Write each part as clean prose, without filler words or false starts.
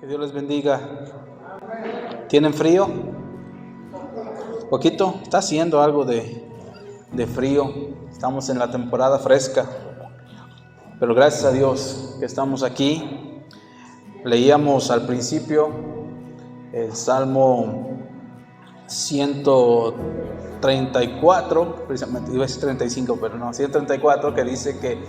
Que Dios les bendiga. ¿Tienen frío? ¿Poquito? Está haciendo algo de frío. Estamos en la temporada fresca. Pero gracias a Dios que estamos aquí. Leíamos al principio el Salmo 134, precisamente iba a decir 35, pero no, 134, que dice que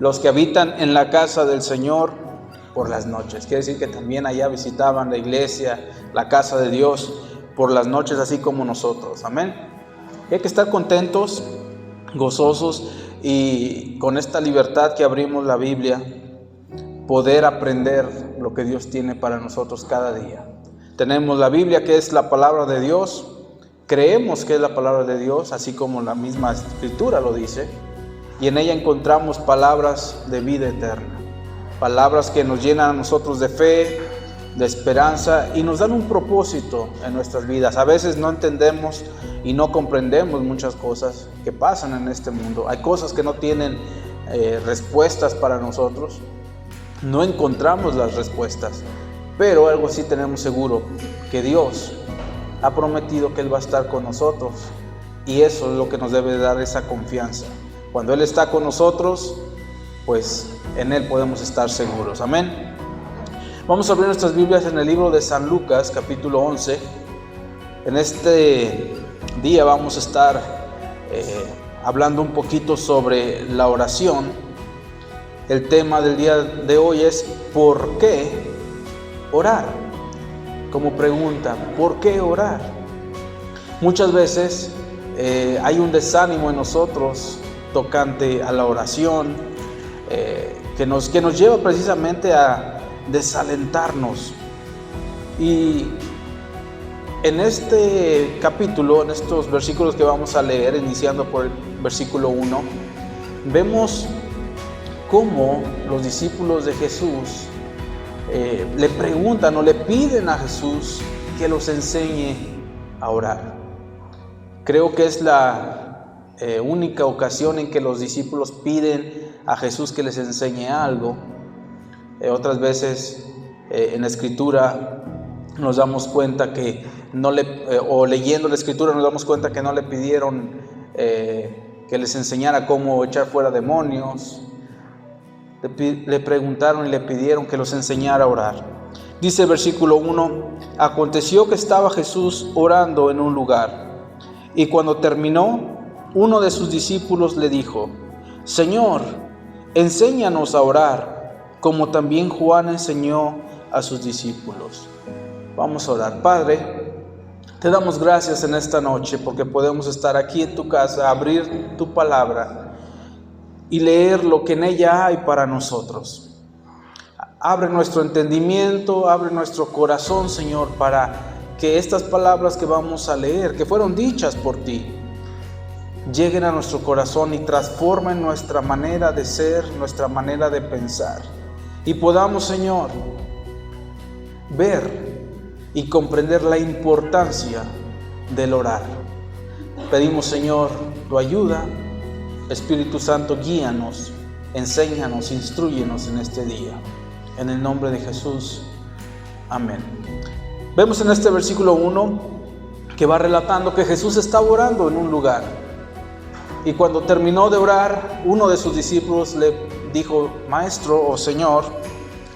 los que habitan en la casa del Señor por las noches. Quiere decir que también allá visitaban la iglesia, la casa de Dios por las noches, así como nosotros. Amén. Y hay que estar contentos, gozosos y con esta libertad que abrimos la Biblia, poder aprender lo que Dios tiene para nosotros cada día. Tenemos la Biblia, que es la palabra de Dios. Creemos que es la palabra de Dios, así como la misma Escritura lo dice. Y en ella encontramos palabras de vida eterna. Palabras que nos llenan a nosotros de fe, de esperanza y nos dan un propósito en nuestras vidas. A veces no entendemos y no comprendemos muchas cosas que pasan en este mundo. Hay cosas que no tienen respuestas para nosotros. No encontramos las respuestas. Pero algo sí tenemos seguro, que Dios ha prometido que Él va a estar con nosotros. Y eso es lo que nos debe dar esa confianza. Cuando Él está con nosotros, pues en Él podemos estar seguros. Amén. Vamos a abrir nuestras Biblias en el libro de San Lucas, capítulo 11. En este día vamos a estar hablando un poquito sobre la oración. El tema del día de hoy es ¿por qué orar? Como pregunta, ¿por qué orar? Muchas veces hay un desánimo en nosotros tocante a la oración, que nos lleva precisamente a desalentarnos. Y en este capítulo, en estos versículos que vamos a leer, iniciando por el versículo 1, vemos cómo los discípulos de Jesús le preguntan o le piden a Jesús que los enseñe a orar. Creo que es la única ocasión en que los discípulos piden a Jesús que les enseñe algo. Otras veces en la Escritura nos damos cuenta que o leyendo la Escritura nos damos cuenta que no le pidieron que les enseñara cómo echar fuera demonios. Le preguntaron y le pidieron que los enseñara a orar. Dice el versículo 1: aconteció que estaba Jesús orando en un lugar, y cuando terminó, uno de sus discípulos le dijo: Señor, enséñanos a orar, como también Juan enseñó a sus discípulos. Vamos a orar. Padre, te damos gracias en esta noche porque podemos estar aquí en tu casa, abrir tu palabra y leer lo que en ella hay para nosotros. Abre nuestro entendimiento, abre nuestro corazón, Señor, para que estas palabras que vamos a leer, que fueron dichas por ti, lleguen a nuestro corazón y transformen nuestra manera de ser, nuestra manera de pensar. Y podamos, Señor, ver y comprender la importancia del orar. Pedimos, Señor, tu ayuda. Espíritu Santo, guíanos, enséñanos, instrúyenos en este día. En el nombre de Jesús. Amén. Vemos en este versículo 1 que va relatando que Jesús estaba orando en un lugar. Y cuando terminó de orar, uno de sus discípulos le dijo: Maestro o Señor,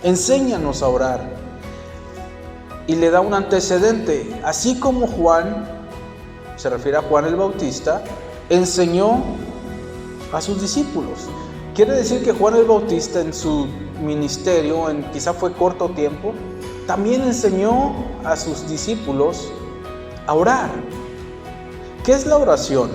enséñanos a orar. Y le da un antecedente. Así como Juan, se refiere a Juan el Bautista, enseñó a sus discípulos. Quiere decir que Juan el Bautista en su ministerio, quizá fue corto tiempo, también enseñó a sus discípulos a orar. ¿Qué es la oración?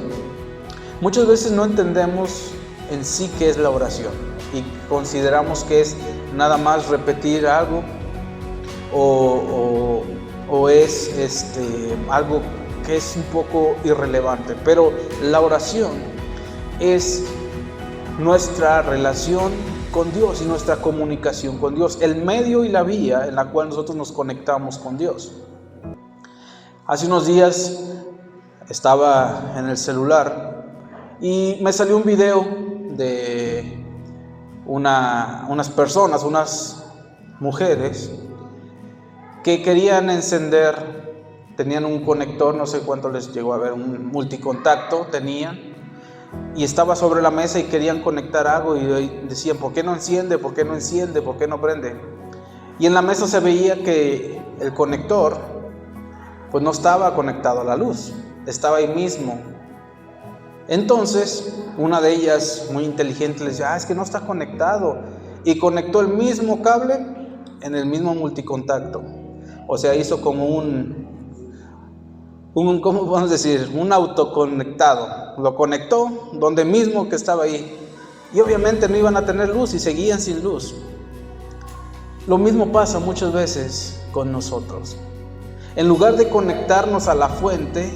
Muchas veces no entendemos en sí qué es la oración y consideramos que es nada más repetir algo o es algo que es un poco irrelevante. Pero la oración es nuestra relación con Dios y nuestra comunicación con Dios, el medio y la vía en la cual nosotros nos conectamos con Dios. Hace unos días estaba en el celular y me salió un video de unas personas, unas mujeres que querían encender, tenían un conector, no sé cuánto les llegó a ver, un multicontacto tenían, y estaba sobre la mesa y querían conectar algo y decían, ¿por qué no enciende? ¿Por qué no enciende? ¿Por qué no prende? Y en la mesa se veía que el conector pues no estaba conectado a la luz, estaba ahí mismo. Entonces una de ellas, muy inteligente, le decía, es que no está conectado, y conectó el mismo cable en el mismo multicontacto. O sea, hizo como ¿cómo podemos decir? Un autoconectado. Lo conectó donde mismo que estaba ahí. Y obviamente no iban a tener luz y seguían sin luz. Lo mismo pasa muchas veces con nosotros. En lugar de conectarnos a la fuente,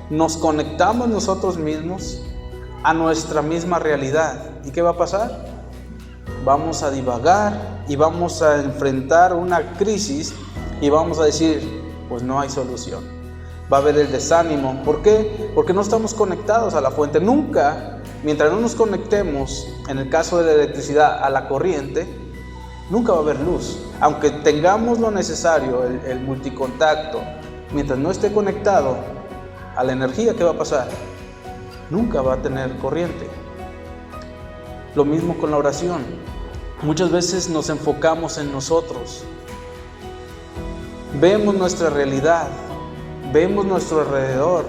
nos conectamos nosotros mismos a nuestra misma realidad. ¿Y qué va a pasar? Vamos a divagar y vamos a enfrentar una crisis y vamos a decir, pues no hay solución. Va a haber el desánimo. ¿Por qué? Porque no estamos conectados a la fuente. Nunca, mientras no nos conectemos, en el caso de la electricidad, a la corriente, nunca va a haber luz. Aunque tengamos lo necesario, el multicontacto, mientras no esté conectado a la energía, ¿qué va a pasar? Nunca va a tener corriente. Lo mismo con la oración. Muchas veces nos enfocamos en nosotros. Vemos nuestra realidad, vemos nuestro alrededor,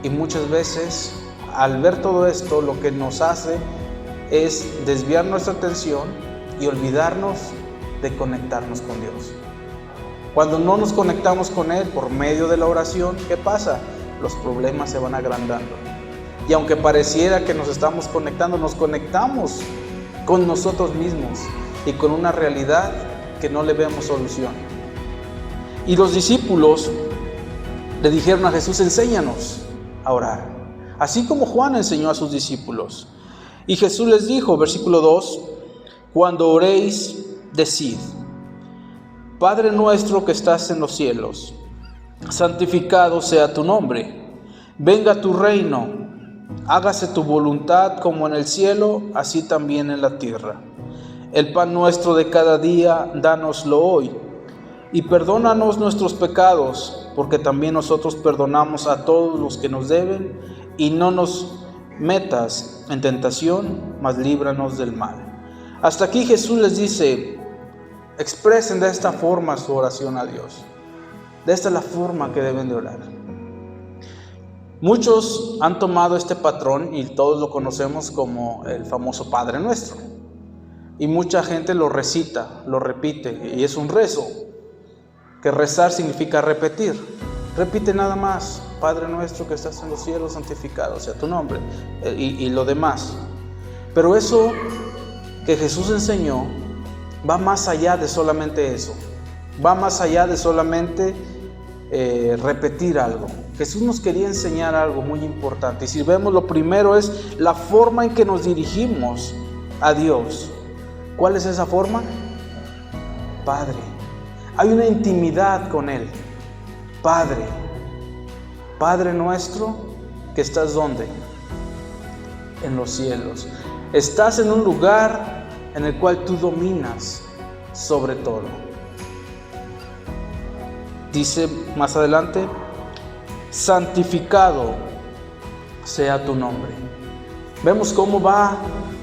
y muchas veces al ver todo esto lo que nos hace es desviar nuestra atención y olvidarnos de conectarnos con Dios. Cuando no nos conectamos con Él por medio de la oración, ¿qué pasa? Los problemas se van agrandando. Y aunque pareciera que nos estamos conectando, nos conectamos con nosotros mismos y con una realidad que no le vemos solución. Y los discípulos le dijeron a Jesús, enséñanos a orar, así como Juan enseñó a sus discípulos. Y Jesús les dijo, versículo 2, cuando oréis, decid, Padre nuestro que estás en los cielos, santificado sea tu nombre, venga tu reino, hágase tu voluntad como en el cielo, así también en la tierra. El pan nuestro de cada día, dánoslo hoy. Y perdónanos nuestros pecados, porque también nosotros perdonamos a todos los que nos deben, y no nos metas en tentación, mas líbranos del mal. Hasta aquí Jesús les dice, expresen de esta forma su oración a Dios. De esta es la forma que deben de orar. Muchos han tomado este patrón y todos lo conocemos como el famoso Padre Nuestro. Y mucha gente lo recita, lo repite, y es un rezo. Que rezar significa repetir. Repite nada más, Padre nuestro que estás en los cielos, santificado sea tu nombre, y lo demás. Pero eso que Jesús enseñó va más allá de solamente eso. Va más allá de solamente repetir algo. Jesús nos quería enseñar algo muy importante. Y si vemos, lo primero es la forma en que nos dirigimos a Dios. ¿Cuál es esa forma? Padre. Hay una intimidad con Él. Padre. Padre nuestro que estás ¿dónde? En los cielos. Estás en un lugar en el cual tú dominas sobre todo. Dice más adelante, santificado sea tu nombre. Vemos cómo va,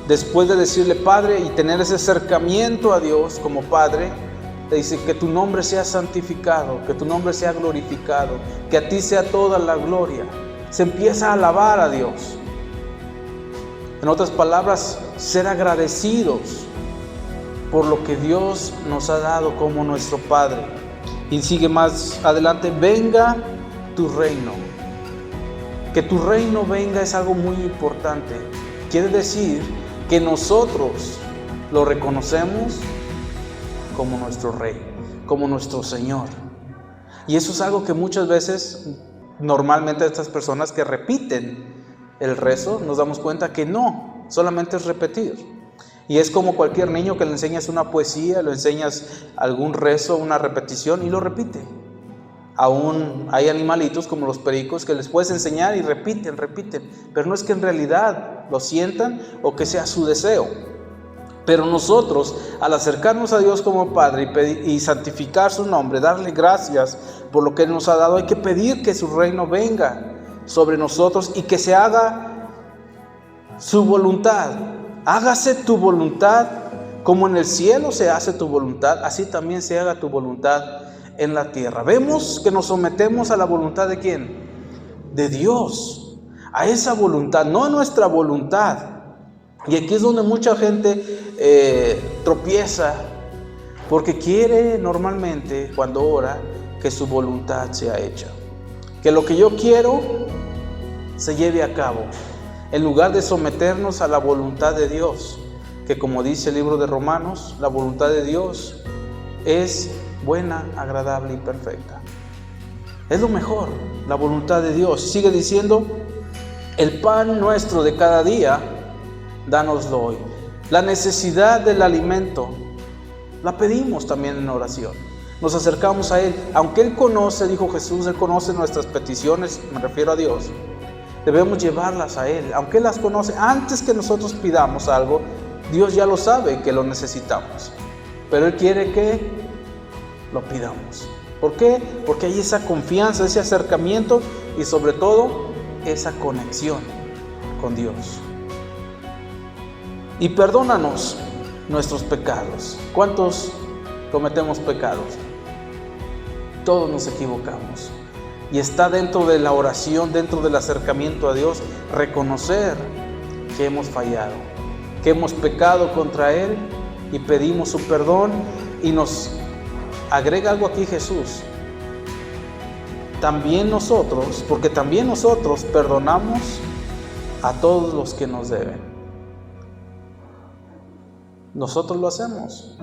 después de decirle Padre y tener ese acercamiento a Dios como Padre, te dice que tu nombre sea santificado, que tu nombre sea glorificado, que a ti sea toda la gloria. Se empieza a alabar a Dios. En otras palabras, ser agradecidos por lo que Dios nos ha dado como nuestro Padre. Y sigue más adelante, venga tu reino. Que tu reino venga es algo muy importante. Quiere decir que nosotros lo reconocemos como nuestro Rey, como nuestro Señor. Y eso es algo que muchas veces, normalmente estas personas que repiten el rezo, nos damos cuenta que no, solamente es repetir. Y es como cualquier niño que le enseñas una poesía, le enseñas algún rezo, una repetición y lo repite. Aún hay animalitos como los pericos que les puedes enseñar y repiten, pero no es que en realidad lo sientan o que sea su deseo. Pero nosotros, al acercarnos a Dios como Padre y santificar su nombre, darle gracias por lo que Él nos ha dado, hay que pedir que su reino venga sobre nosotros y que se haga su voluntad. Hágase tu voluntad, como en el cielo se hace tu voluntad, así también se haga tu voluntad en la tierra. Vemos que nos sometemos a la voluntad ¿de quién? De Dios, a esa voluntad, no a nuestra voluntad. Y aquí es donde mucha gente tropieza, porque quiere normalmente, cuando ora, que su voluntad sea hecha, que lo que yo quiero se lleve a cabo, en lugar de someternos a la voluntad de Dios, que como dice el libro de Romanos, la voluntad de Dios es buena, agradable y perfecta. Es lo mejor, la voluntad de Dios. Sigue diciendo, el pan nuestro de cada día, dánoslo hoy. La necesidad del alimento la pedimos también en oración. Nos acercamos a Él. Aunque Él conoce, dijo Jesús, Él conoce nuestras peticiones, me refiero a Dios. Debemos llevarlas a Él. Aunque Él las conoce, antes que nosotros pidamos algo, Dios ya lo sabe que lo necesitamos. Pero Él quiere que lo pidamos. ¿Por qué? Porque hay esa confianza, ese acercamiento y sobre todo esa conexión con Dios. Y perdónanos nuestros pecados. ¿Cuántos cometemos pecados? Todos nos equivocamos. Y está dentro de la oración, dentro del acercamiento a Dios, reconocer que hemos fallado, que hemos pecado contra Él y pedimos su perdón. Y nos agrega algo aquí Jesús. También nosotros, porque también nosotros perdonamos a todos los que nos deben. ¿Nosotros lo hacemos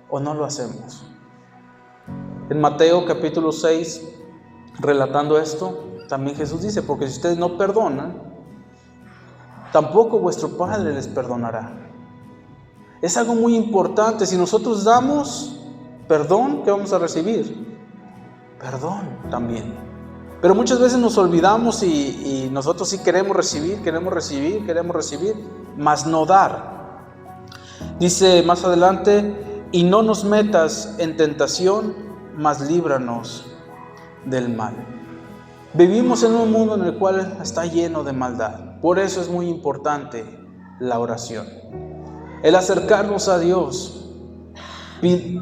o no lo hacemos? En Mateo capítulo 6, relatando esto, también Jesús dice, porque si ustedes no perdonan, tampoco vuestro Padre les perdonará. Es algo muy importante. Si nosotros damos perdón, ¿qué vamos a recibir? Perdón también. Pero muchas veces nos olvidamos y nosotros sí queremos recibir, mas no dar. Dice más adelante, y no nos metas en tentación, mas líbranos del mal. Vivimos en un mundo en el cual está lleno de maldad. Por eso es muy importante la oración. El acercarnos a Dios,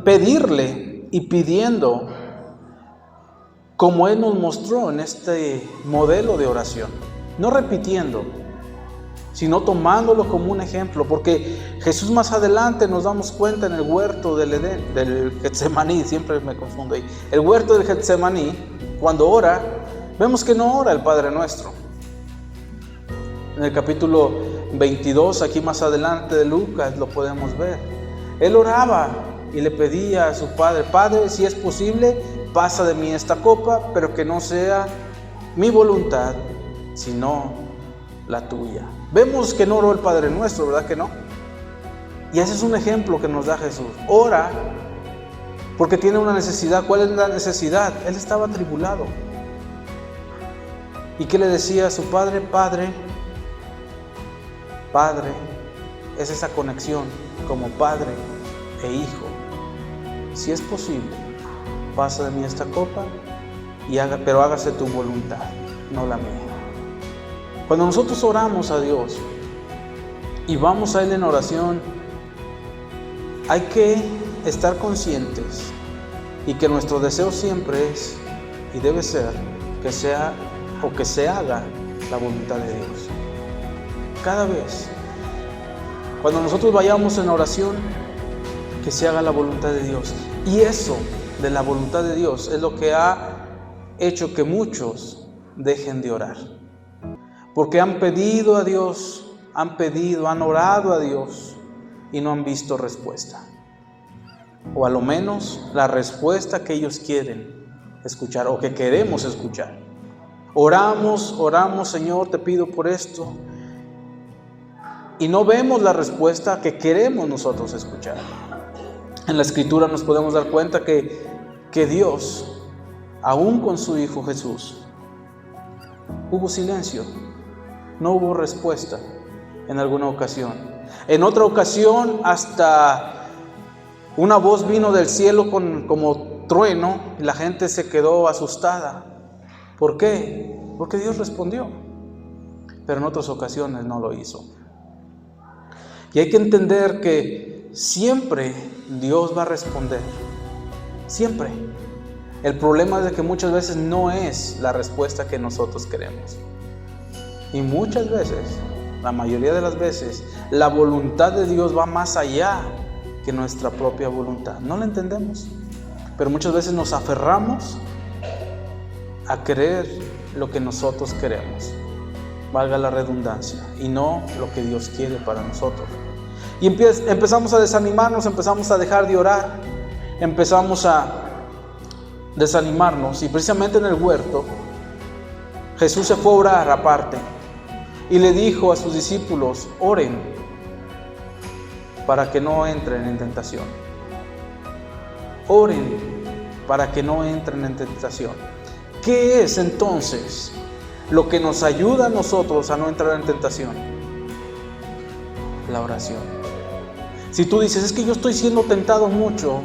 pedirle y pidiendo, como Él nos mostró en este modelo de oración. No repitiendo, sino tomándolo como un ejemplo, porque Jesús más adelante nos damos cuenta en el huerto del Edén, del Getsemaní, siempre me confundo ahí, el huerto del Getsemaní, cuando ora, vemos que no ora el Padre Nuestro. En el capítulo 22, aquí más adelante de Lucas, lo podemos ver. Él oraba y le pedía a su Padre, Padre, si es posible, pasa de mí esta copa, pero que no sea mi voluntad, sino la tuya. Vemos que no oró el Padre Nuestro, ¿verdad que no? Y ese es un ejemplo que nos da Jesús. Ora porque tiene una necesidad. ¿Cuál es la necesidad? Él estaba atribulado. ¿Y qué le decía a su Padre? Padre, es esa conexión como Padre e Hijo. Si es posible, pasa de mí esta copa, pero hágase tu voluntad, no la mía. Cuando nosotros oramos a Dios y vamos a Él en oración, hay que estar conscientes y que nuestro deseo siempre es y debe ser que sea o que se haga la voluntad de Dios. Cada vez, cuando nosotros vayamos en oración, que se haga la voluntad de Dios. Y eso de la voluntad de Dios es lo que ha hecho que muchos dejen de orar. Porque han pedido a Dios, han orado a Dios y no han visto respuesta. O a lo menos la respuesta que ellos quieren escuchar o que queremos escuchar. Oramos, Señor, te pido por esto. Y no vemos la respuesta que queremos nosotros escuchar. En la Escritura nos podemos dar cuenta que Dios, aún con su Hijo Jesús, hubo silencio. No hubo respuesta en alguna ocasión. En otra ocasión, hasta una voz vino del cielo como trueno y la gente se quedó asustada. ¿Por qué? Porque Dios respondió. Pero en otras ocasiones no lo hizo. Y hay que entender que siempre Dios va a responder. Siempre. El problema es de que muchas veces no es la respuesta que nosotros queremos. Y muchas veces, la mayoría de las veces, la voluntad de Dios va más allá que nuestra propia voluntad. No la entendemos, pero muchas veces nos aferramos a querer lo que nosotros queremos, valga la redundancia, y no lo que Dios quiere para nosotros. Y empezamos a desanimarnos, empezamos a dejar de orar, empezamos a desanimarnos. Y precisamente en el huerto, Jesús se fue a orar aparte y le dijo a sus discípulos: oren para que no entren en tentación. Oren para que no entren en tentación. ¿Qué es entonces lo que nos ayuda a nosotros a no entrar en tentación? La oración. Si tú dices: es que yo estoy siendo tentado mucho,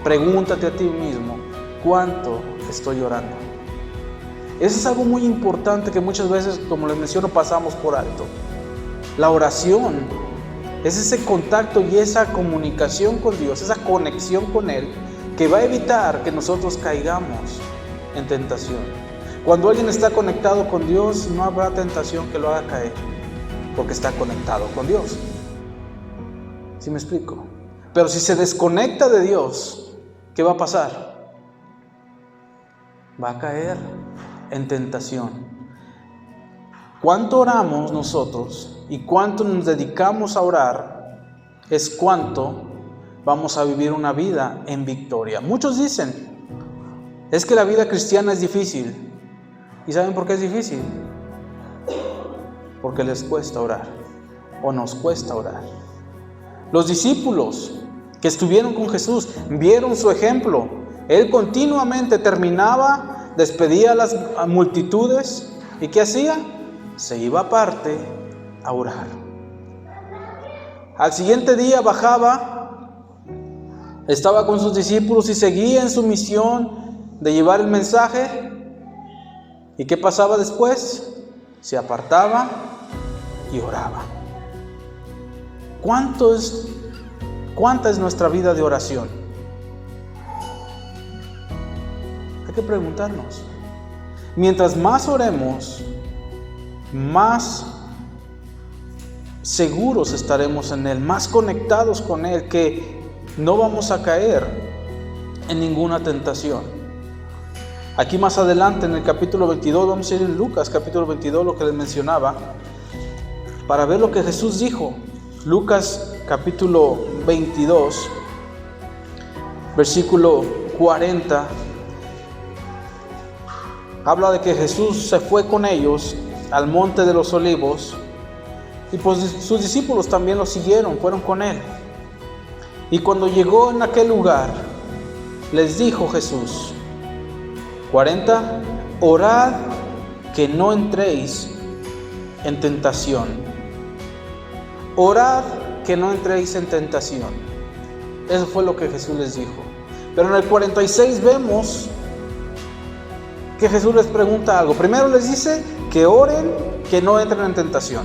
pregúntate a ti mismo: ¿cuánto estoy orando? Eso es algo muy importante que muchas veces, como les menciono, pasamos por alto. La oración es ese contacto y esa comunicación con Dios, esa conexión con Él, que va a evitar que nosotros caigamos en tentación. Cuando alguien está conectado con Dios, no habrá tentación que lo haga caer, porque está conectado con Dios. ¿Sí me explico? Pero si se desconecta de Dios, ¿qué va a pasar? Va a caer en tentación. ¿Cuánto oramos nosotros y cuánto nos dedicamos a orar es cuánto vamos a vivir una vida en victoria? Muchos dicen: es que la vida cristiana es difícil. ¿Y saben por qué es difícil? Porque les cuesta orar, o nos cuesta orar. Los discípulos que estuvieron con Jesús vieron su ejemplo. Él continuamente terminaba, despedía a las multitudes, ¿y qué hacía? Se iba aparte a orar. Al siguiente día bajaba, estaba con sus discípulos y seguía en su misión de llevar el mensaje. ¿Y qué pasaba después? Se apartaba y oraba. ¿Cuánta es nuestra vida de oración? Hay que preguntarnos. Mientras más oremos, más seguros estaremos en Él, más conectados con Él, que no vamos a caer en ninguna tentación. Aquí más adelante en el capítulo 22, vamos a ir en Lucas capítulo 22, lo que les mencionaba, para ver lo que Jesús dijo. Lucas capítulo 22, versículo 40, habla de que Jesús se fue con ellos al monte de los olivos, y pues sus discípulos también lo siguieron, fueron con él. Y cuando llegó en aquel lugar, les dijo Jesús, 40, orad que no entréis en tentación. Orad que no entréis en tentación. Eso fue lo que Jesús les dijo. Pero en el 46 vemos que Jesús les pregunta algo. Primero les dice que oren que no entren en tentación.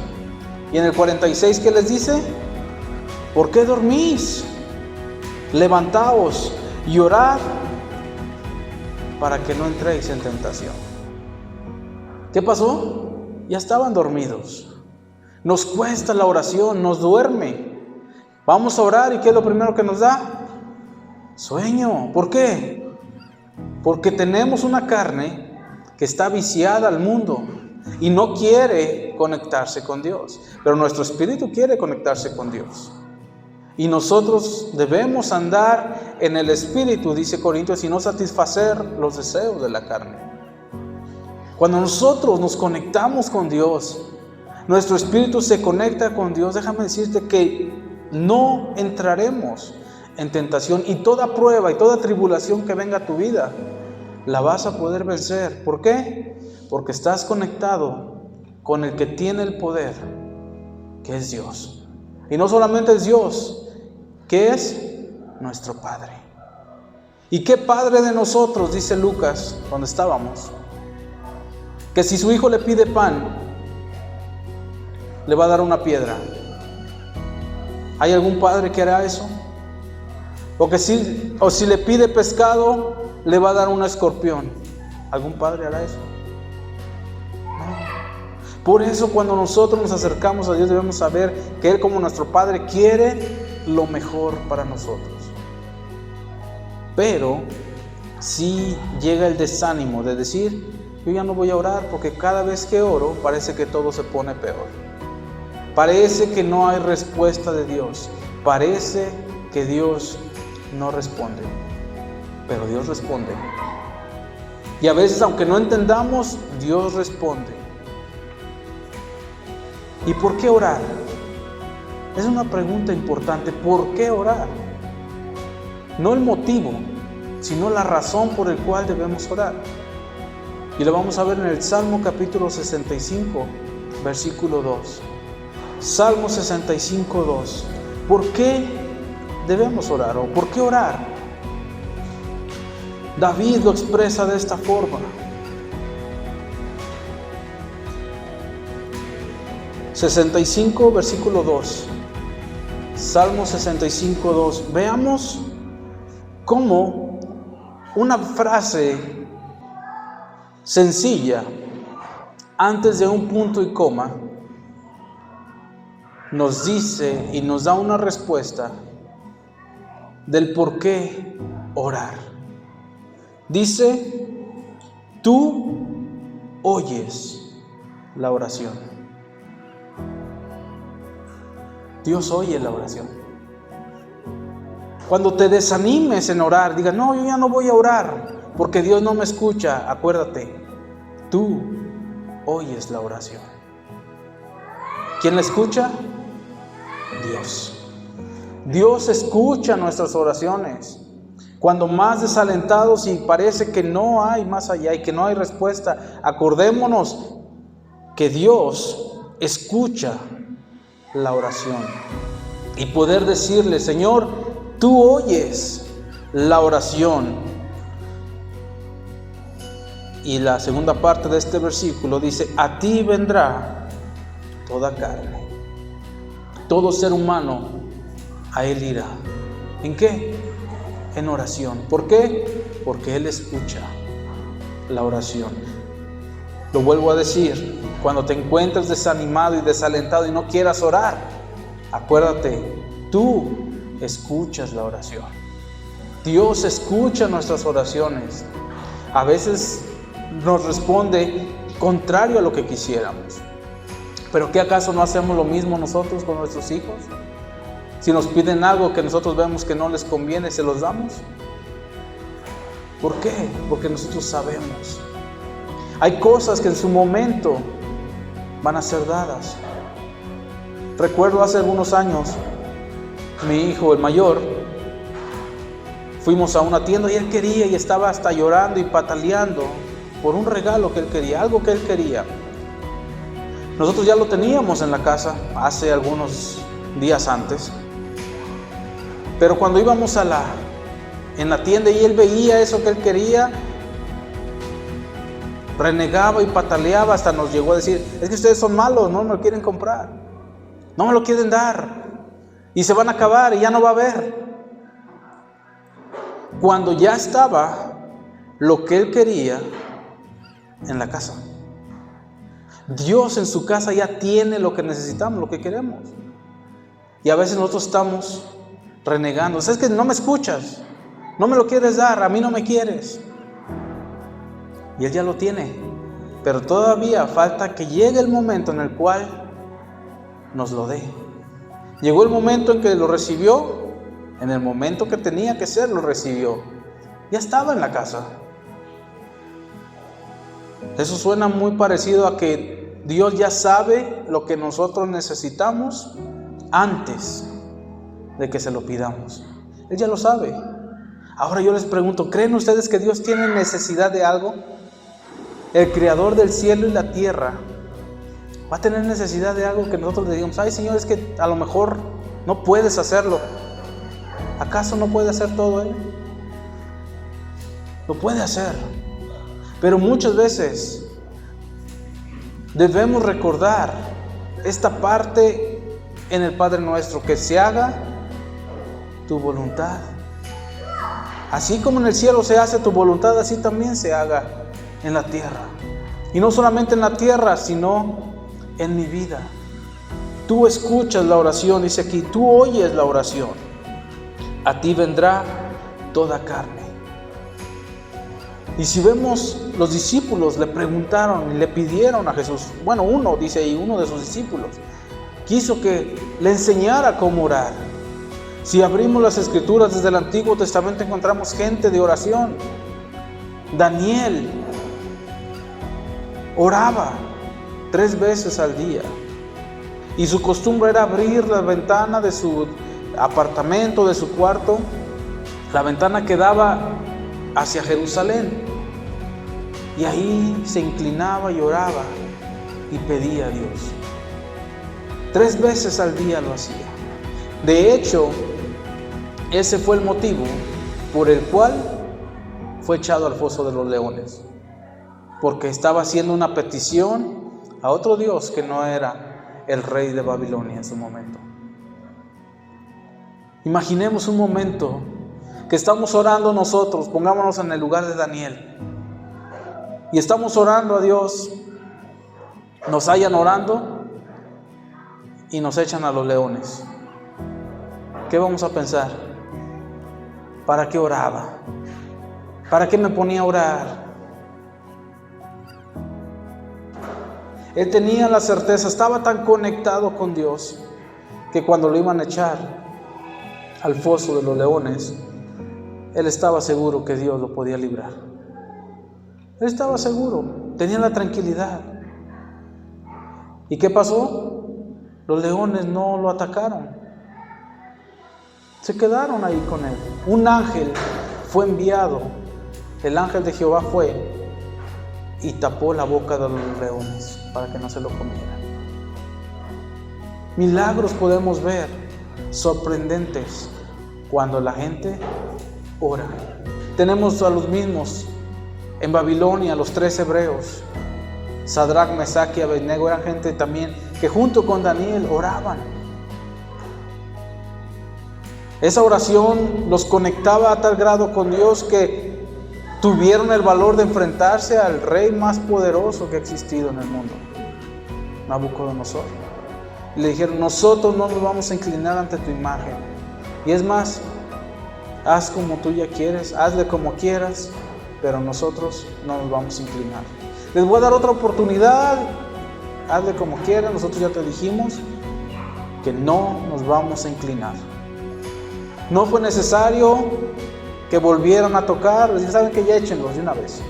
Y en el 46, ¿qué les dice? ¿Por qué dormís? Levantaos y orad para que no entréis en tentación. ¿Qué pasó? Ya estaban dormidos. Nos cuesta la oración, nos duerme. Vamos a orar y ¿qué es lo primero que nos da? Sueño. ¿Por qué? Porque tenemos una carne que está viciada al mundo y no quiere conectarse con Dios. Pero nuestro espíritu quiere conectarse con Dios. Y nosotros debemos andar en el espíritu, dice Corintios, y no satisfacer los deseos de la carne. Cuando nosotros nos conectamos con Dios, nuestro espíritu se conecta con Dios, déjame decirte que no entraremos en tentación, y toda prueba y toda tribulación que venga a tu vida la vas a poder vencer. ¿Por qué? Porque estás conectado con el que tiene el poder, que es Dios. Y no solamente es Dios, que es nuestro Padre. ¿Y qué padre de nosotros, dice Lucas, donde estábamos, que si su hijo le pide pan, le va a dar una piedra? ¿Hay algún padre que hará eso? O si le pide pescado, le va a dar un escorpión. ¿Algún padre hará eso? No. Por eso cuando nosotros nos acercamos a Dios debemos saber que Él, como nuestro Padre, quiere lo mejor para nosotros. Pero si llega el desánimo de decir, yo ya no voy a orar porque cada vez que oro parece que todo se pone peor. Parece que no hay respuesta de Dios. Parece que Dios no responde. Pero Dios responde. Y a veces, aunque no entendamos, Dios responde. ¿Y por qué orar? Es una pregunta importante. ¿Por qué orar? No el motivo, sino la razón por el cual debemos orar. Y lo vamos a ver en el Salmo capítulo 65, versículo 2. Salmo 65, 2. ¿Por qué debemos orar? ¿O por qué orar? David lo expresa de esta forma. 65, versículo 2. Salmo 65, 2. Veamos cómo una frase sencilla antes de un punto y coma nos dice y nos da una respuesta del por qué orar. Dice, tú oyes la oración. Dios oye la oración. Cuando te desanimes en orar, digas, no, yo ya no voy a orar porque Dios no me escucha. Acuérdate, tú oyes la oración. ¿Quién la escucha? Dios. Dios escucha nuestras oraciones. Cuando más desalentados y parece que no hay más allá y que no hay respuesta, acordémonos que Dios escucha la oración. Y poder decirle, Señor, tú oyes la oración. Y la segunda parte de este versículo dice, a ti vendrá toda carne. Todo ser humano a Él irá. ¿En qué? En oración. ¿Por qué? Porque Él escucha la oración. Lo vuelvo a decir, cuando te encuentres desanimado y desalentado y no quieras orar, acuérdate, tú escuchas la oración. Dios escucha nuestras oraciones. A veces nos responde contrario a lo que quisiéramos. ¿Pero qué acaso no hacemos lo mismo nosotros con nuestros hijos? Si nos piden algo que nosotros vemos que no les conviene, ¿se los damos? ¿Por qué? Porque nosotros sabemos. Hay cosas que en su momento van a ser dadas. Recuerdo hace algunos años, mi hijo, el mayor, fuimos a una tienda y él quería y estaba hasta llorando y pataleando por un regalo que él quería, algo que él quería. Nosotros ya lo teníamos en la casa hace algunos días antes. Pero cuando íbamos en la tienda y él veía eso que él quería, renegaba y pataleaba, hasta nos llegó a decir, es que ustedes son malos, no me lo quieren comprar, no me lo quieren dar, y se van a acabar y ya no va a haber. Cuando ya estaba lo que él quería en la casa. Dios en su casa ya tiene lo que necesitamos, lo que queremos. Y a veces nosotros estamos renegando. ¿Sabes que no me escuchas? No me lo quieres dar, a mí no me quieres. Y Él ya lo tiene. Pero todavía falta que llegue el momento en el cual nos lo dé. Llegó el momento en que lo recibió. En el momento que tenía que ser, lo recibió. Ya estaba en la casa. Eso suena muy parecido a que Dios ya sabe lo que nosotros necesitamos antes de que se lo pidamos. Él ya lo sabe. Ahora yo les pregunto, ¿creen ustedes que Dios tiene necesidad de algo? El creador del cielo y la tierra va a tener necesidad de algo que nosotros le digamos, ay Señor, es que a lo mejor No puedes hacerlo. ¿Acaso no puede hacer todo Él? Lo puede hacer. Pero muchas veces debemos recordar esta parte en el Padre Nuestro, que se haga tu voluntad. Así como en el cielo se hace tu voluntad, así también se haga en la tierra. Y no solamente en la tierra, sino en mi vida. Tú escuchas la oración, dice aquí, tú oyes la oración. A ti vendrá toda carne. Y si vemos, los discípulos le preguntaron y le pidieron a Jesús, bueno, uno dice ahí, uno de sus discípulos, quiso que le enseñara cómo orar. Si abrimos las Escrituras desde el Antiguo Testamento, encontramos gente de oración. Daniel oraba 3 veces al día. Y su costumbre era abrir la ventana de su apartamento, de su cuarto. La ventana que daba hacia Jerusalén. Y ahí se inclinaba y oraba y pedía a Dios. 3 veces al día lo hacía. De hecho, ese fue el motivo por el cual fue echado al foso de los leones. Porque estaba haciendo una petición a otro Dios que no era el rey de Babilonia en su momento. Imaginemos un momento que estamos orando nosotros, pongámonos en el lugar de Daniel, y estamos orando a Dios, nos hallan orando y nos echan a los leones. ¿Qué vamos a pensar? ¿Para qué oraba? ¿Para qué me ponía a orar? Él tenía la certeza, estaba tan conectado con Dios, que cuando lo iban a echar al foso de los leones, él estaba seguro que Dios lo podía librar. Él estaba seguro, tenía la tranquilidad. ¿Y qué pasó? Los leones no lo atacaron. Se quedaron ahí con él. Un ángel fue enviado. El ángel de Jehová fue y tapó la boca de los leones para que no se lo comieran. Milagros podemos ver sorprendentes cuando la gente ora. Tenemos a los mismos en Babilonia, los 3 hebreos, Sadrach, Mesach y Abednego, eran gente también que junto con Daniel oraban. Esa oración los conectaba a tal grado con Dios que tuvieron el valor de enfrentarse al rey más poderoso que ha existido en el mundo, Nabucodonosor. Y le dijeron, nosotros no nos vamos a inclinar ante tu imagen. Y es más, haz como tú ya quieres, hazle como quieras, pero nosotros no nos vamos a inclinar. Les voy a dar otra oportunidad, hazle como quieras, nosotros ya te dijimos que no nos vamos a inclinar. No fue necesario que volvieran a tocar, les dije, saben que ya échenlos de una vez.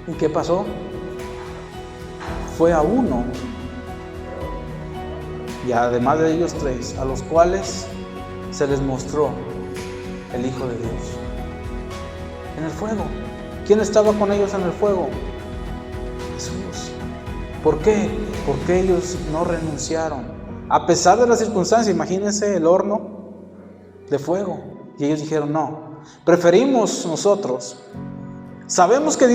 ¿Y qué pasó? Fue a uno, y además de ellos 3, a los cuales se les mostró el Hijo de Dios en el fuego. ¿Quién estaba con ellos en el fuego? Jesús. ¿Por qué? Porque ellos no renunciaron. A pesar de las circunstancias, imagínense el horno de fuego. Y ellos dijeron, no, preferimos nosotros. Sabemos que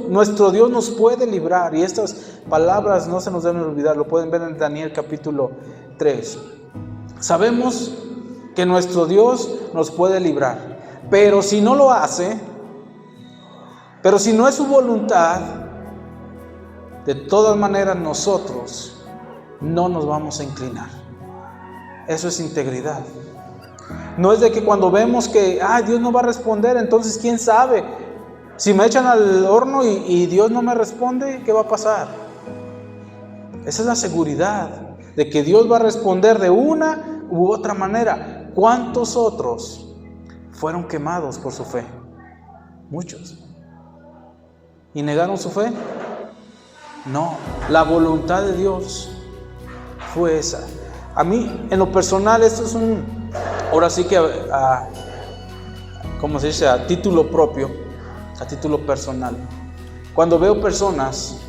nuestro Dios nos puede librar. Y estas palabras no se nos deben olvidar. Lo pueden ver en Daniel capítulo 3. Sabemos que nuestro Dios nos puede librar. Pero si no lo hace, pero si no es su voluntad, de todas maneras nosotros no nos vamos a inclinar. Eso es integridad. No es de que cuando vemos que Dios no va a responder, entonces quién sabe, si me echan al horno y Dios no me responde, ¿qué va a pasar? Esa es la seguridad de que Dios va a responder de una u otra manera. ¿Cuántos otros fueron quemados por su fe? Muchos. ¿Y negaron su fe? No, la voluntad de Dios fue esa. A mí, en lo personal, esto es ahora sí que, ¿cómo se dice? A título propio, a título personal. Cuando veo personas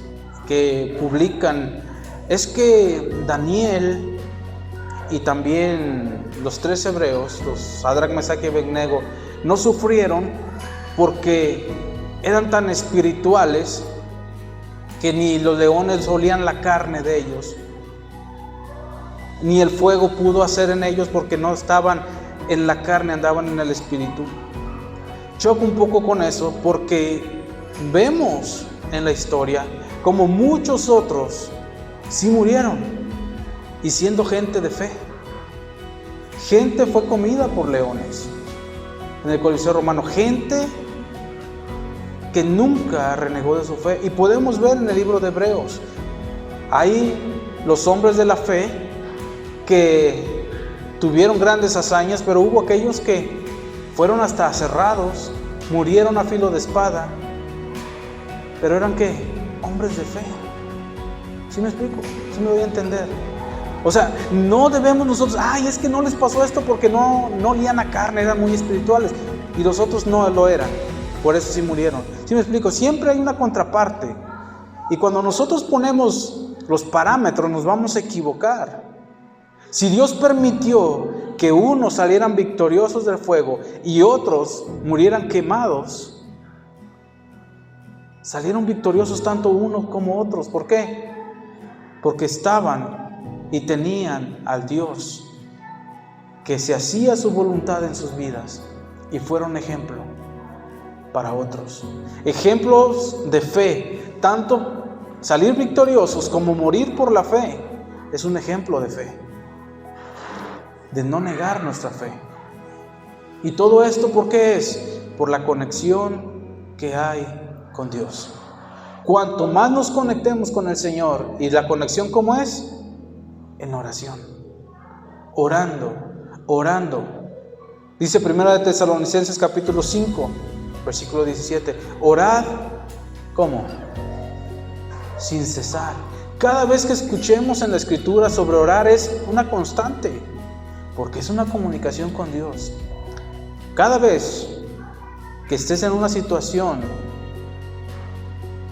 que publican, es que Daniel y también los 3 hebreos, los Sadrach, Mesach y Abednego, no sufrieron porque eran tan espirituales que ni los leones olían la carne de ellos, ni el fuego pudo hacer en ellos porque no estaban en la carne, andaban en el espíritu. Choco un poco con eso porque vemos en la historia como muchos otros sí murieron y siendo gente de fe. Gente fue comida por leones en el Coliseo Romano, gente que nunca renegó de su fe, y podemos ver en el libro de Hebreos, hay los hombres de la fe que tuvieron grandes hazañas, pero hubo aquellos que fueron hasta aserrados, murieron a filo de espada, pero eran ¿qué? Hombres de fe. ¿Sí me explico? ¿Sí me doy a entender? O sea, no debemos nosotros, es que no les pasó esto porque no olían a carne, eran muy espirituales, y los otros no lo eran, por eso sí murieron. ¿Sí me explico? Siempre hay una contraparte, y cuando nosotros ponemos los parámetros nos vamos a equivocar. Si Dios permitió que unos salieran victoriosos del fuego y otros murieran quemados, salieron victoriosos tanto unos como otros. ¿Por qué? Porque estaban y tenían al Dios que se hacía su voluntad en sus vidas, y fueron ejemplo para otros. Ejemplos de fe, tanto salir victoriosos como morir por la fe es un ejemplo de fe, de no negar nuestra fe. Y todo esto, ¿por qué es? Por la conexión que hay con Dios. Cuanto más nos conectemos con el Señor, ¿y la conexión cómo es? En oración, orando. Dice 1 Tesalonicenses capítulo 5, versículo 17, orad, ¿cómo? Sin cesar. Cada vez que escuchemos en la Escritura sobre orar es una constante, porque es una comunicación con Dios. Cada vez que estés en una situación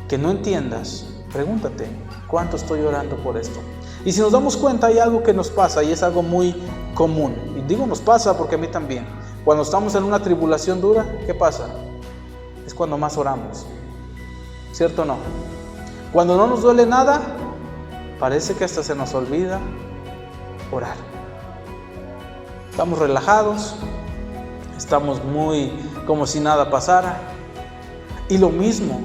que no entiendas, pregúntate, ¿cuánto estoy orando por esto? Y si nos damos cuenta, hay algo que nos pasa, y es algo muy común. Y digo nos pasa porque a mí también. Cuando estamos en una tribulación dura, ¿qué pasa? Es cuando más oramos, ¿cierto o no? Cuando no nos duele nada, parece que hasta se nos olvida orar. Estamos relajados, estamos muy como si nada pasara. Y lo mismo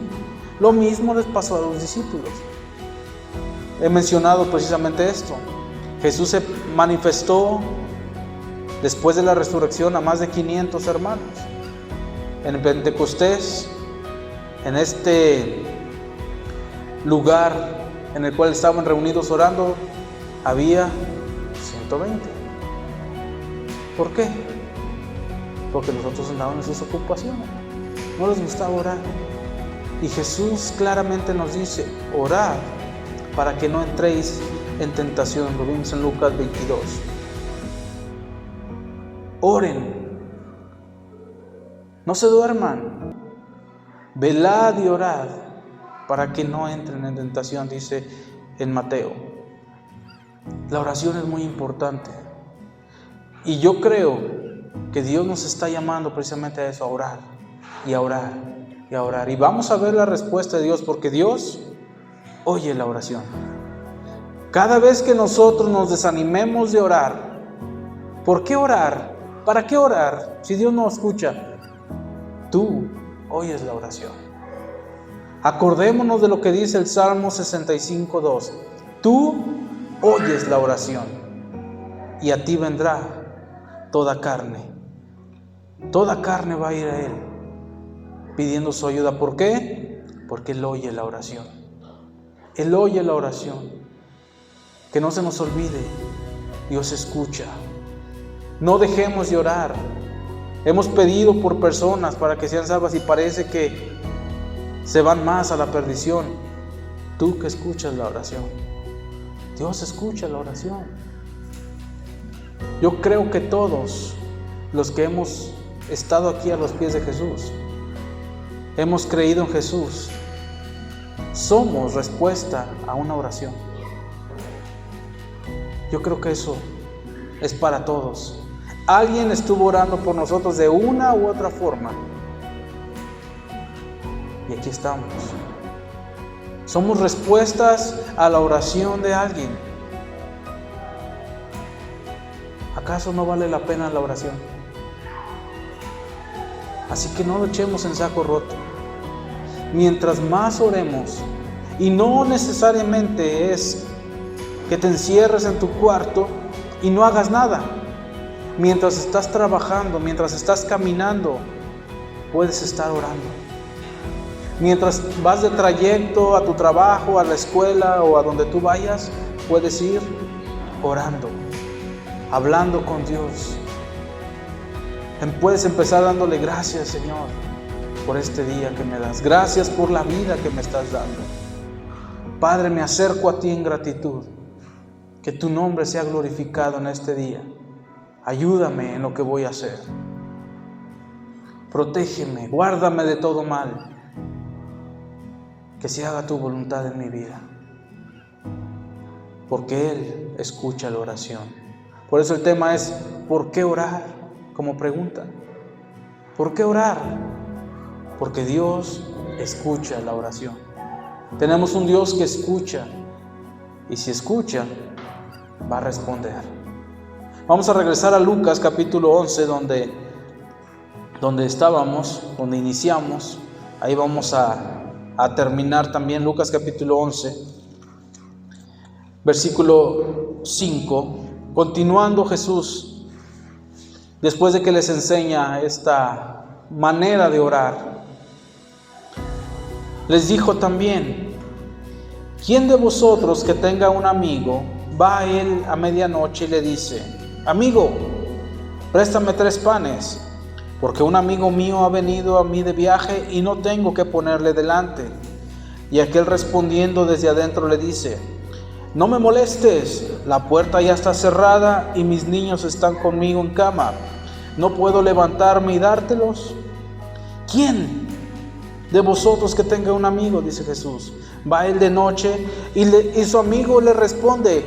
les pasó a los discípulos. He mencionado precisamente esto. Jesús se manifestó después de la resurrección a más de 500 hermanos. En Pentecostés, en este lugar en el cual estaban reunidos orando, había 120. ¿Por qué? Porque los otros andaban en sus ocupaciones, no les gustaba orar. Y Jesús claramente nos dice, orad para que no entréis en tentación. Lo vimos en Lucas 22. Oren, no se duerman, velad y orad para que no entren en tentación, dice en Mateo. La oración es muy importante, y yo creo que Dios nos está llamando precisamente a eso, a orar y a orar y a orar. Y vamos a ver la respuesta de Dios, porque Dios oye la oración. Cada vez que nosotros nos desanimemos de orar, ¿por qué orar? ¿Para qué orar si Dios no escucha? Tú oyes la oración. Acordémonos de lo que dice el Salmo 65:2. Tú oyes la oración, y a ti vendrá toda carne. Toda carne va a ir a Él pidiendo su ayuda. ¿Por qué? Porque Él oye la oración. Él oye la oración. Que no se nos olvide, Dios escucha. No dejemos de orar. Hemos pedido por personas para que sean salvas y parece que se van más a la perdición. Tú que escuchas la oración, Dios escucha la oración. Yo creo que todos los que hemos estado aquí a los pies de Jesús, hemos creído en Jesús, somos respuesta a una oración. Yo creo que eso es para todos. Alguien estuvo orando por nosotros de una u otra forma. Y aquí estamos. Somos respuestas a la oración de alguien. ¿Acaso no vale la pena la oración? Así que no lo echemos en saco roto. Mientras más oremos, y no necesariamente es que te encierres en tu cuarto y no hagas nada. Mientras estás trabajando, mientras estás caminando, puedes estar orando. Mientras vas de trayecto a tu trabajo, a la escuela o a donde tú vayas, puedes ir orando, hablando con Dios. Puedes empezar dándole gracias, Señor, por este día que me das. Gracias por la vida que me estás dando. Padre, me acerco a ti en gratitud. Que tu nombre sea glorificado en este día. Ayúdame en lo que voy a hacer. Protégeme, guárdame de todo mal. Que se haga tu voluntad en mi vida. Porque Él escucha la oración. Por eso el tema es, ¿por qué orar? Como pregunta. ¿Por qué orar? Porque Dios escucha la oración. Tenemos un Dios que escucha. Y si escucha, va a responder. Vamos a regresar a Lucas capítulo 11, donde estábamos, donde iniciamos. Ahí vamos a terminar también. Lucas capítulo 11, versículo 5. Continuando Jesús, después de que les enseña esta manera de orar, les dijo también: ¿quién de vosotros que tenga un amigo va a él a medianoche y le dice: amigo, préstame 3 panes, porque un amigo mío ha venido a mí de viaje y no tengo que ponerle delante? Y aquel respondiendo desde adentro le dice: no me molestes, la puerta ya está cerrada y mis niños están conmigo en cama. ¿No puedo levantarme y dártelos? ¿Quién de vosotros que tenga un amigo, dice Jesús, va él de noche y su amigo le responde: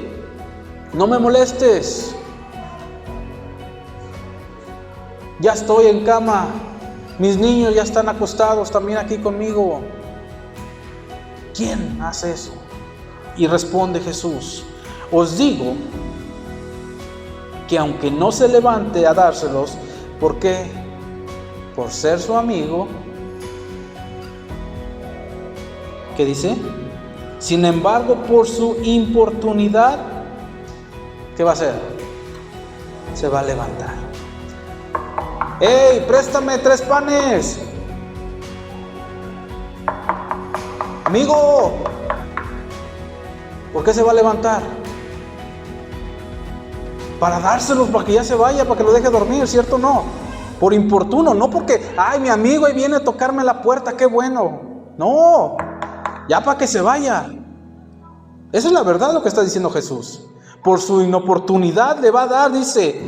no me molestes, ya estoy en cama, mis niños ya están acostados también aquí conmigo? ¿Quién hace eso? Y responde Jesús: os digo que aunque no se levante a dárselos, ¿por qué? Por ser su amigo. ¿Qué dice? Sin embargo, por su importunidad, ¿qué va a hacer? Se va a levantar. ¡Ey, préstame 3 panes! Amigo, ¿por qué se va a levantar? Para dárselos, para que ya se vaya, para que lo deje dormir, ¿cierto o no? Por importuno, no porque, ay, mi amigo ahí viene a tocarme la puerta, qué bueno. No, ya para que se vaya. Esa es la verdad lo que está diciendo Jesús. Por su inoportunidad le va a dar, dice: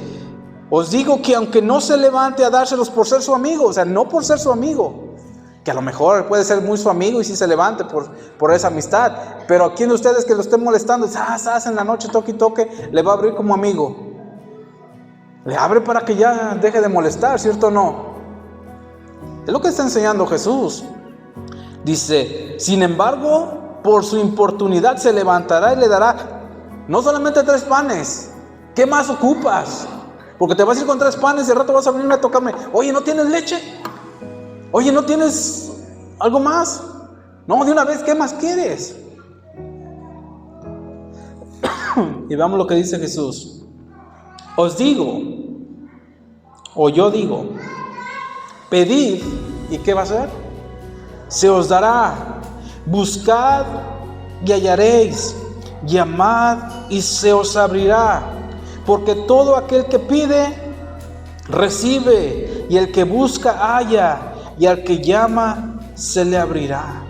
os digo que aunque no se levante a dárselos por ser su amigo, o sea, no por ser su amigo, que a lo mejor puede ser muy su amigo y sí se levante por esa amistad, pero ¿a quién de ustedes que lo esté molestando, en la noche toque y toque, le va a abrir como amigo? Le abre para que ya deje de molestar, ¿cierto o no? Es lo que está enseñando Jesús. Dice: sin embargo, por su importunidad se levantará y le dará no solamente 3 panes, ¿qué más ocupas? Porque te vas a ir con 3 panes y de rato vas a venirme a tocarme: oye, ¿no tienes leche? Oye, ¿no tienes algo más? No, de una vez, ¿qué más quieres? Y veamos lo que dice Jesús. Os digo, o yo digo, pedid, ¿y qué va a hacer? Se os dará. Buscad y hallaréis. Llamad y se os abrirá. Porque todo aquel que pide, recibe. Y el que busca, halla. Y al que llama, se le abrirá.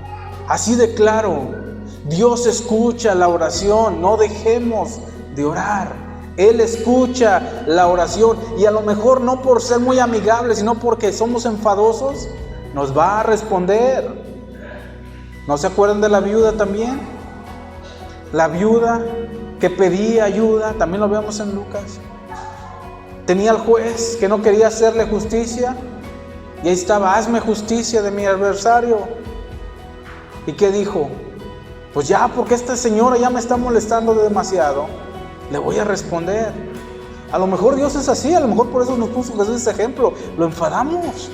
Así de claro, Dios escucha la oración. No dejemos de orar. Él escucha la oración. Y a lo mejor no por ser muy amigables, sino porque somos enfadosos, nos va a responder. ¿No se acuerdan de la viuda también? La viuda que pedía ayuda, también lo vemos en Lucas. tenía al juez que no quería hacerle justicia, y ahí estaba: hazme justicia de mi adversario. ¿Y qué dijo? Pues ya, porque esta señora ya me está molestando demasiado, le voy a responder. A lo mejor Dios es así, a lo mejor por eso nos puso Jesús ese ejemplo. Lo enfadamos,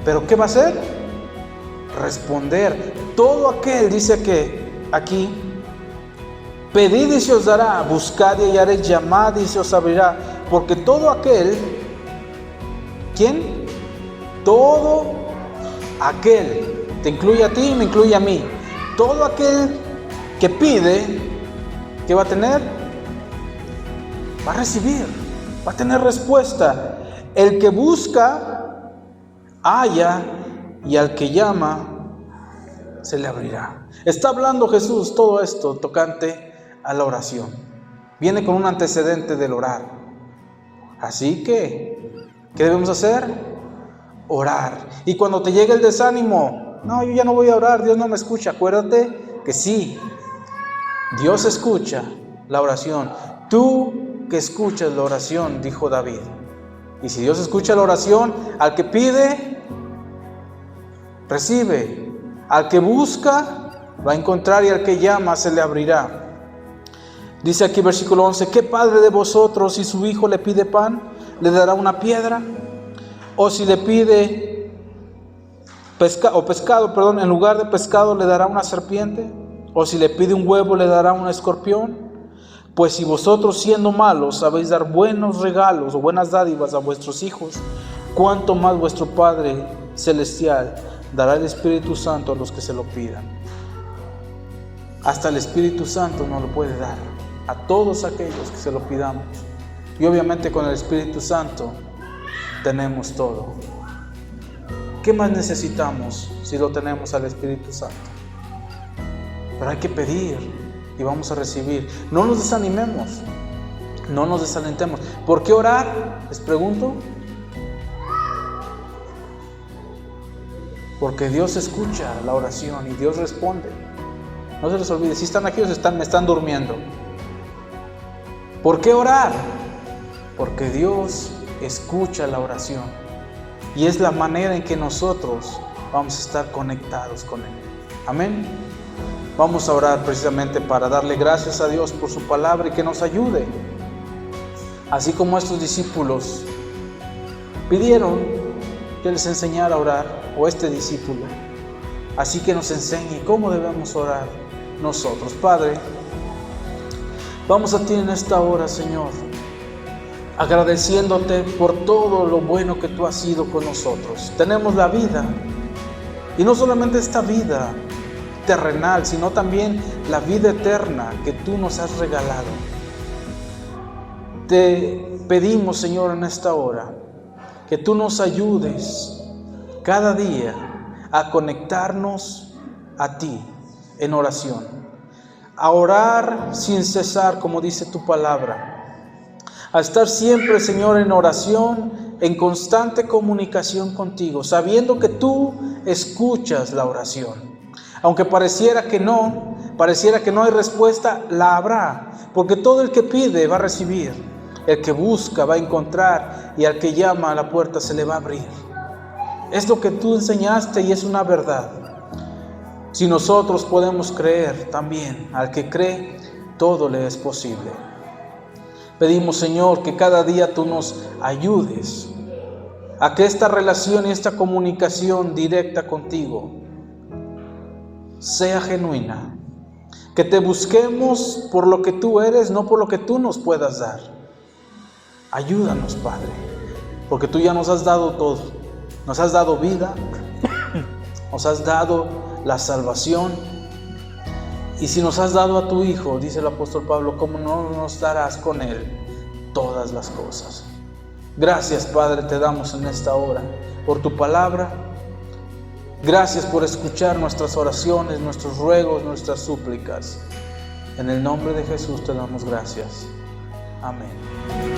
pero ¿qué va a hacer? Responder. Todo aquel, dice que aquí: pedid y se os dará, buscad y hallaréis, llamad y se os abrirá. Porque todo aquel, ¿quién? Todo aquel, te incluye a ti y me incluye a mí. Todo aquel que pide, ¿qué va a tener? Va a recibir, va a tener respuesta. El que busca, halla, y al que llama, se le abrirá. Está hablando Jesús todo esto tocante a la oración. Viene con un antecedente del orar. Así que, ¿qué debemos hacer? Orar. Y cuando te llegue el desánimo: no, yo ya no voy a orar, Dios no me escucha. Acuérdate que sí, Dios escucha la oración. Tú que escuchas la oración, dijo David. Y si Dios escucha la oración, al que pide, recibe. Al que busca, va a encontrar, y al que llama, se le abrirá. Dice aquí versículo 11: ¿qué padre de vosotros, si su hijo le pide pan, le dará una piedra? O si le pide pescado, en lugar de pescado le dará una serpiente? O si le pide un huevo, le dará un escorpión. Pues si vosotros, siendo malos, sabéis dar buenos regalos o buenas dádivas a vuestros hijos, ¿cuánto más vuestro Padre Celestial dará el Espíritu Santo a los que se lo pidan? Hasta el Espíritu Santo nos lo puede dar a todos aquellos que se lo pidamos. Y obviamente con el Espíritu Santo tenemos todo. ¿Qué más necesitamos si lo tenemos al Espíritu Santo? Pero hay que pedir y vamos a recibir. No nos desanimemos, no nos desalentemos. ¿Por qué orar? Les pregunto. Porque Dios escucha la oración y Dios responde. No se les olvide, si están aquí o me están durmiendo. ¿Por qué orar? Porque Dios escucha la oración y es la manera en que nosotros vamos a estar conectados con Él. Amén. Vamos a orar precisamente para darle gracias a Dios por su palabra y que nos ayude. Así como estos discípulos pidieron que les enseñara a orar, o este discípulo, así que nos enseñe cómo debemos orar nosotros. Padre, vamos a ti en esta hora, Señor, agradeciéndote por todo lo bueno que tú has sido con nosotros. Tenemos la vida, y no solamente esta vida terrenal, sino también la vida eterna que tú nos has regalado. Te pedimos, Señor, en esta hora, que tú nos ayudes cada día a conectarnos a ti en oración, a orar sin cesar, como dice tu palabra, a estar siempre, Señor, en oración, en constante comunicación contigo, sabiendo que tú escuchas la oración. Aunque pareciera que no hay respuesta, la habrá, porque todo el que pide va a recibir, el que busca va a encontrar, y al que llama a la puerta se le va a abrir. Es lo que tú enseñaste y es una verdad. Si nosotros podemos creer, también al que cree, todo le es posible. Pedimos, Señor, que cada día tú nos ayudes a que esta relación y esta comunicación directa contigo sea genuina, que te busquemos por lo que tú eres, no por lo que tú nos puedas dar. Ayúdanos, Padre, porque tú ya nos has dado todo. Nos has dado vida, nos has dado la salvación, y si nos has dado a tu Hijo, dice el apóstol Pablo, ¿cómo no nos darás con Él todas las cosas? Gracias, Padre, te damos en esta hora por tu palabra. Gracias por escuchar nuestras oraciones, nuestros ruegos, nuestras súplicas. En el nombre de Jesús te damos gracias. Amén.